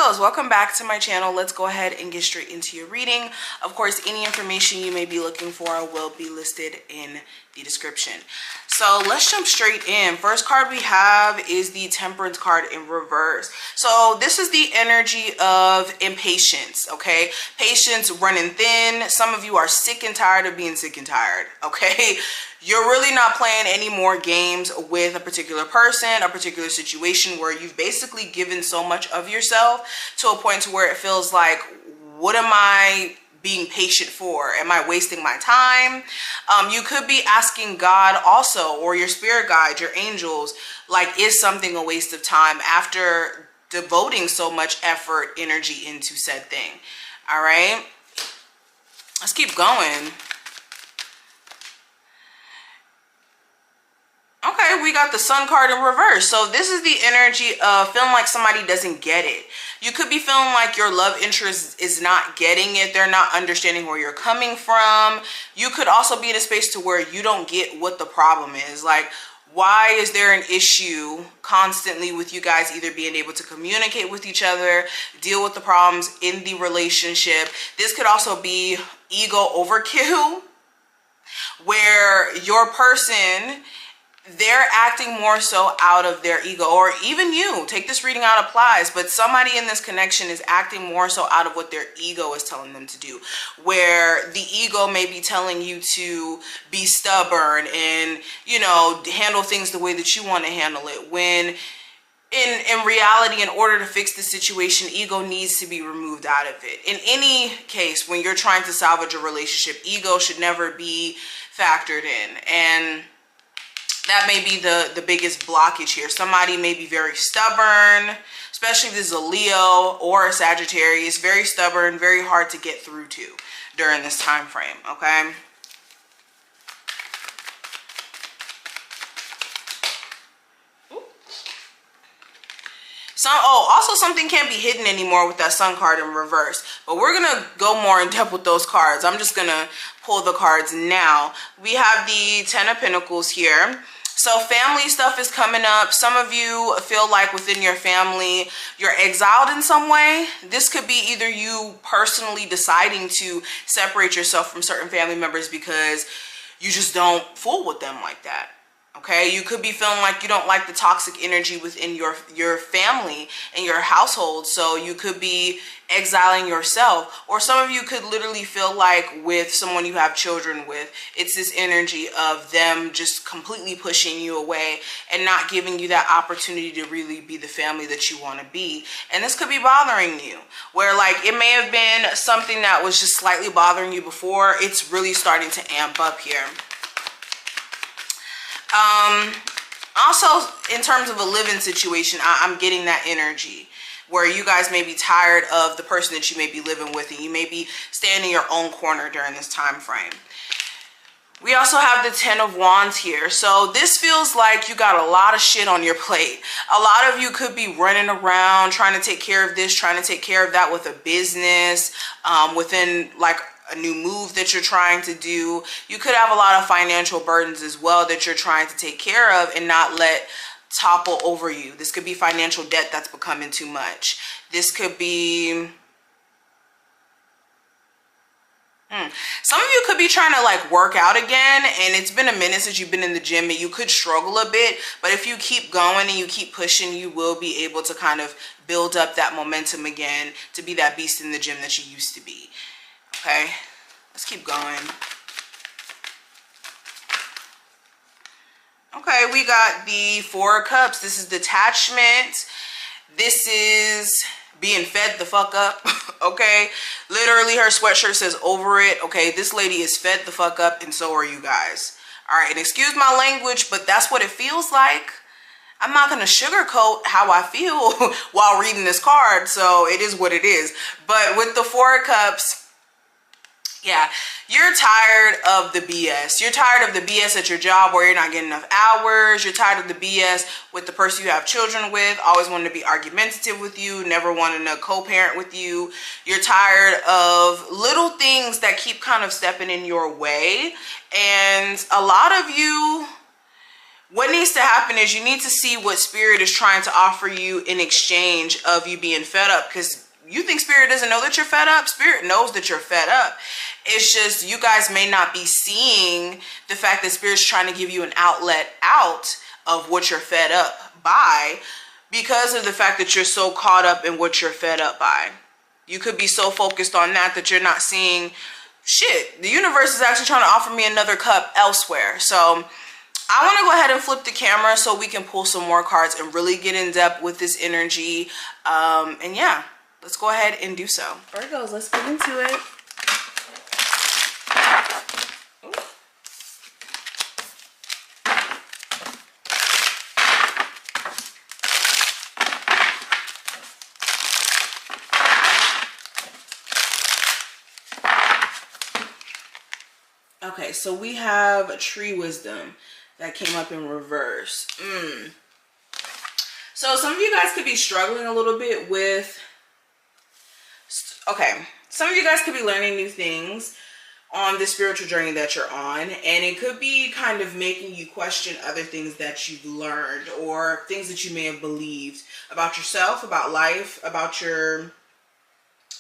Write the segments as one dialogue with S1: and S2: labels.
S1: Virgos, welcome back to my channel. Let's go ahead and get straight into your reading. Of course, any information you may be looking for will be listed in the description. So let's jump straight in. First card we have is the Temperance card in reverse. So this is the energy of impatience, okay? Patience running thin. Some of you are sick and tired of being sick and tired, okay? You're really not playing any more games with a particular person, a particular situation where you've basically given so much of yourself to a point to where it feels like, what am I being patient for? Am I wasting my time? You could be asking God also, or your spirit guide, your angels, like, is something a waste of time after devoting so much effort, energy into said thing? All right, let's keep going. Okay, we got the Sun card in reverse. So this is the energy of feeling like somebody doesn't get it. You could be feeling like your love interest is not getting it. They're not understanding where you're coming from. You could also be in a space to where you don't get what the problem is. Like, why is there an issue constantly with you guys either being able to communicate with each other, deal with the problems in the relationship? This could also be ego overkill, where your person, they're acting more so out of their ego, or even you, take this reading out applies, but somebody in this connection is acting more so out of what their ego is telling them to do, where the ego may be telling you to be stubborn and, you know, handle things the way that you want to handle it, when in reality, in order to fix the situation, ego needs to be removed out of it. In any case, when you're trying to salvage a relationship, ego should never be factored in, and that may be the biggest blockage here. Somebody may be very stubborn, especially if this is a Leo or a Sagittarius. Very stubborn, very hard to get through to during this time frame, okay? Also something can't be hidden anymore with that Sun card in reverse, but we're gonna go more in depth with those cards. I'm just gonna pull the cards now. We have the Ten of Pentacles here. So family stuff is coming up. Some of you feel like within your family, you're exiled in some way. This could be either you personally deciding to separate yourself from certain family members because you just don't fool with them like that. Okay, you could be feeling like you don't like the toxic energy within your family and your household, so you could be exiling yourself. Or some of you could literally feel like with someone you have children with, it's this energy of them just completely pushing you away and not giving you that opportunity to really be the family that you want to be. And this could be bothering you, where like it may have been something that was just slightly bothering you before. It's really starting to amp up here. Also, in terms of a living situation, I'm getting that energy where you guys may be tired of the person that you may be living with, and you may be staying in your own corner during this time frame. We also have the Ten of Wands here. So this feels like you got a lot of shit on your plate. A lot of you could be running around trying to take care of this, trying to take care of that with a business, within like a new move that you're trying to do. You could have a lot of financial burdens as well that you're trying to take care of and not let topple over you. This could be financial debt that's becoming too much. This could be some of you could be trying to like work out again, and it's been a minute since you've been in the gym, and you could struggle a bit, but if you keep going and you keep pushing, you will be able to kind of build up that momentum again to be that beast in the gym that you used to be. Okay, let's keep going. Okay, we got the Four of Cups. This is detachment. This is being fed the fuck up. Okay, literally her sweatshirt says over it. Okay, this lady is fed the fuck up, and so are you guys. All right, and excuse my language, but that's what it feels like. I'm not going to sugarcoat how I feel while reading this card, so it is what it is. But with the Four of Cups, yeah, you're tired of the BS. You're tired of the BS at your job where you're not getting enough hours. You're tired of the BS with the person you have children with, always wanting to be argumentative with you, never wanting to co-parent with you. You're tired of little things that keep kind of stepping in your way. And a lot of you what needs to happen is you need to see what Spirit is trying to offer you in exchange of you being fed up, because you think Spirit doesn't know that you're fed up. Spirit knows that you're fed up. It's just you guys may not be seeing the fact that Spirit's trying to give you an outlet out of what you're fed up by, because of the fact that you're so caught up in what you're fed up by. You could be so focused on that you're not seeing shit. The universe is actually trying to offer me another cup elsewhere. So I want to go ahead and flip the camera so we can pull some more cards and really get in depth with this energy. And yeah, let's go ahead and do so. Virgos, let's get into it. Okay, so we have a tree wisdom that came up in reverse. So some of you guys could be struggling a little bit with, some of you guys could be learning new things on this spiritual journey that you're on, and it could be kind of making you question other things that you've learned or things that you may have believed about yourself, about life, about your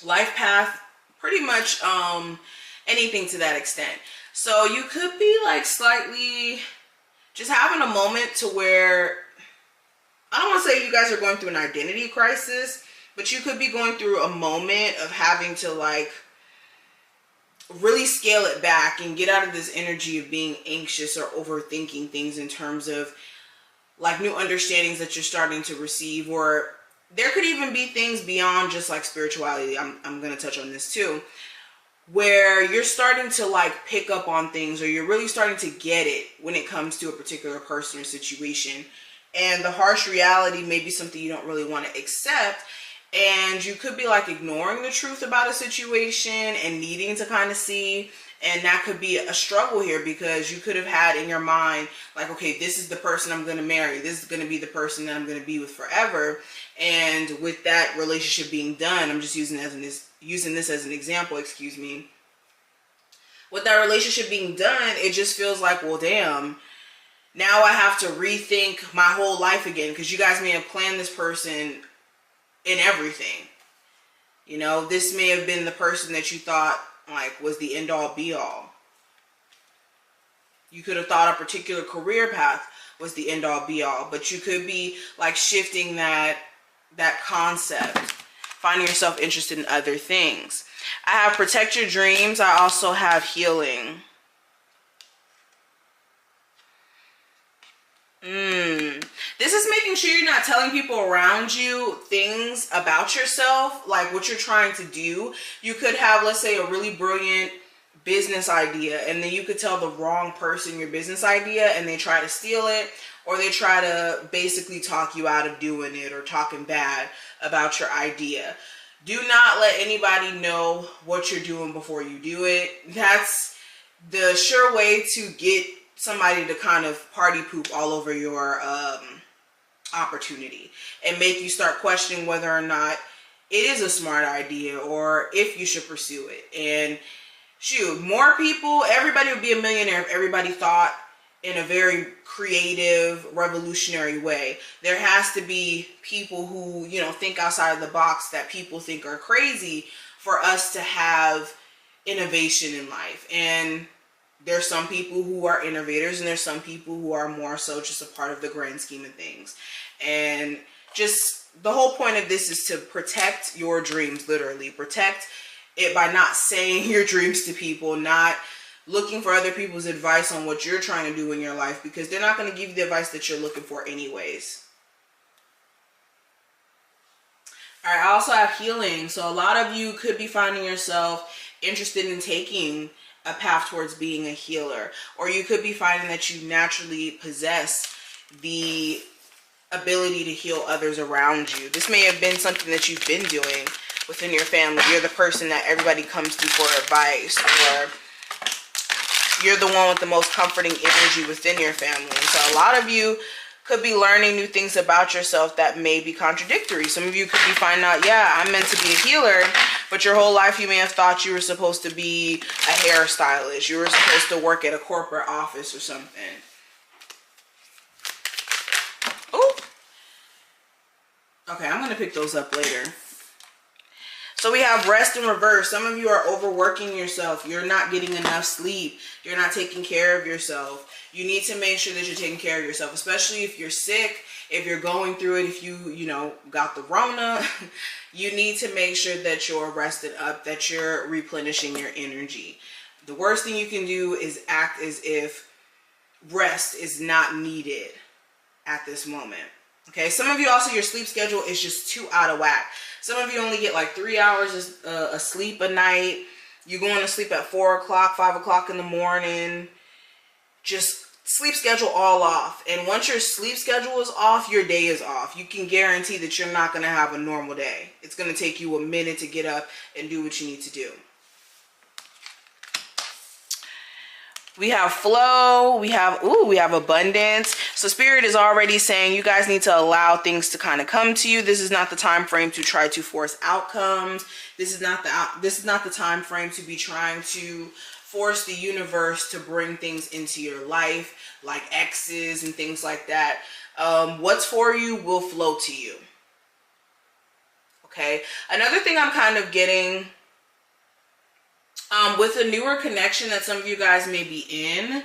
S1: life path, pretty much anything to that extent. So you could be like slightly just having a moment to where, I don't want to say you guys are going through an identity crisis, but you could be going through a moment of having to like really scale it back and get out of this energy of being anxious or overthinking things in terms of like new understandings that you're starting to receive. Or there could even be things beyond just like spirituality. I'm going to touch on this too, where you're starting to like pick up on things, or you're really starting to get it when it comes to a particular person or situation. And the harsh reality may be something you don't really want to accept. And you could be like ignoring the truth about a situation and needing to kind of see. And that could be a struggle here, because you could have had in your mind, like, okay, this is the person I'm going to marry. This is going to be the person that I'm going to be with forever. And with that relationship being done, I'm just using this as an example, excuse me. With that relationship being done, it just feels like, well, damn, now I have to rethink my whole life again, because you guys may have planned this person in everything. You know, this may have been the person that you thought like was the end all be all. You could have thought a particular career path was the end all be all, but you could be like shifting that concept, finding yourself interested in other things. I have protect your dreams. I also have healing. This is making sure you're not telling people around you things about yourself, like what you're trying to do. You could have, let's say, a really brilliant business idea, and then you could tell the wrong person your business idea, and they try to steal it, or they try to basically talk you out of doing it or talking bad about your idea. Do not let anybody know what you're doing before you do it. That's the sure way to get somebody to kind of party poop all over your opportunity and make you start questioning whether or not it is a smart idea or if you should pursue it. And shoot, more people, everybody would be a millionaire if everybody thought in a very creative, revolutionary way. There has to be people who, you know, think outside of the box that people think are crazy for us to have innovation in life. And there's some people who are innovators, and there's some people who are more so just a part of the grand scheme of things. And just the whole point of this is to protect your dreams, literally. Protect it by not saying your dreams to people, not looking for other people's advice on what you're trying to do in your life, because they're not going to give you the advice that you're looking for anyways. All right, I also have healing. So a lot of you could be finding yourself interested in taking a path towards being a healer, or you could be finding that you naturally possess the ability to heal others around you. This may have been something that you've been doing within your family. You're the person that everybody comes to for advice, or you're the one with the most comforting energy within your family. So a lot of you could be learning new things about yourself that may be contradictory. Some of you could be finding out, yeah, I'm meant to be a healer, but your whole life you may have thought you were supposed to be a hairstylist. You were supposed to work at a corporate office or something. Okay, I'm going to pick those up later. So we have rest in reverse. Some of you are overworking yourself. You're not getting enough sleep. You're not taking care of yourself. You need to make sure that you're taking care of yourself, especially if you're sick, if you're going through it, if you know, got the Rona. You need to make sure that you're rested up, that you're replenishing your energy. The worst thing you can do is act as if rest is not needed at this moment. Okay, some of you also, your sleep schedule is just too out of whack. Some of you only get like 3 hours of sleep a night. You're going to sleep at 4 o'clock, 5 o'clock in the morning. Just sleep schedule all off. And once your sleep schedule is off, your day is off. You can guarantee that you're not going to have a normal day. It's going to take you a minute to get up and do what you need to do. We have flow, we have abundance. So Spirit is already saying you guys need to allow things to kind of come to you. This is not the time frame to try to force outcomes. This is not the time frame to be trying to force the universe to bring things into your life, like exes and things like that. What's for you will flow to you. Okay. Another thing I'm kind of getting, with a newer connection that some of you guys may be in,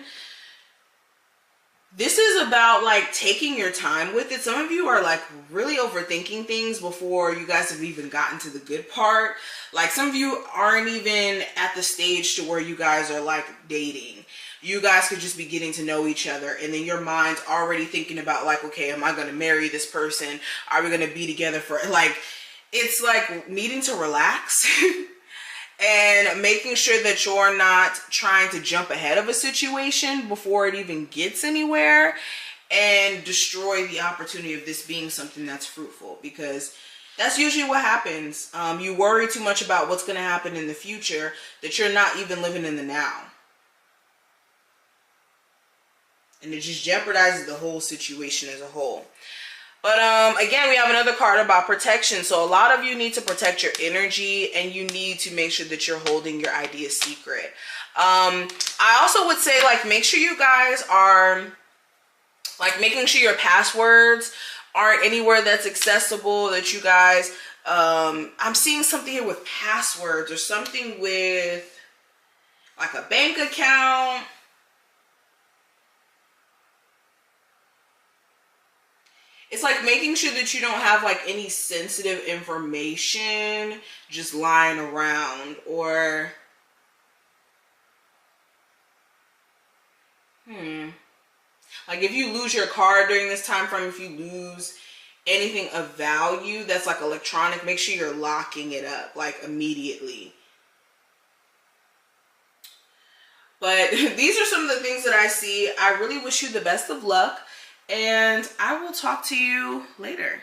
S1: this is about like taking your time with it. Some of you are like really overthinking things before you guys have even gotten to the good part. Like some of you aren't even at the stage to where you guys are like dating. You guys could just be getting to know each other, and then your mind's already thinking about like, okay, am I going to marry this person? Are we going to be together for, like, it's like needing to relax. And making sure that you're not trying to jump ahead of a situation before it even gets anywhere and destroy the opportunity of this being something that's fruitful, because that's usually what happens. You worry too much about what's going to happen in the future that you're not even living in the now. And it just jeopardizes the whole situation as a whole. But again, we have another card about protection. So a lot of you need to protect your energy, and you need to make sure that you're holding your ideas secret. I also would say, like, make sure you guys are, like, making sure your passwords aren't anywhere that's accessible, that you guys, I'm seeing something here with passwords or something with, like, a bank account. It's like making sure that you don't have like any sensitive information just lying around, or like if you lose your card during this time frame, if you lose anything of value that's like electronic, make sure you're locking it up like immediately. But these are some of the things that I see. I really wish you the best of luck, and I will talk to you later.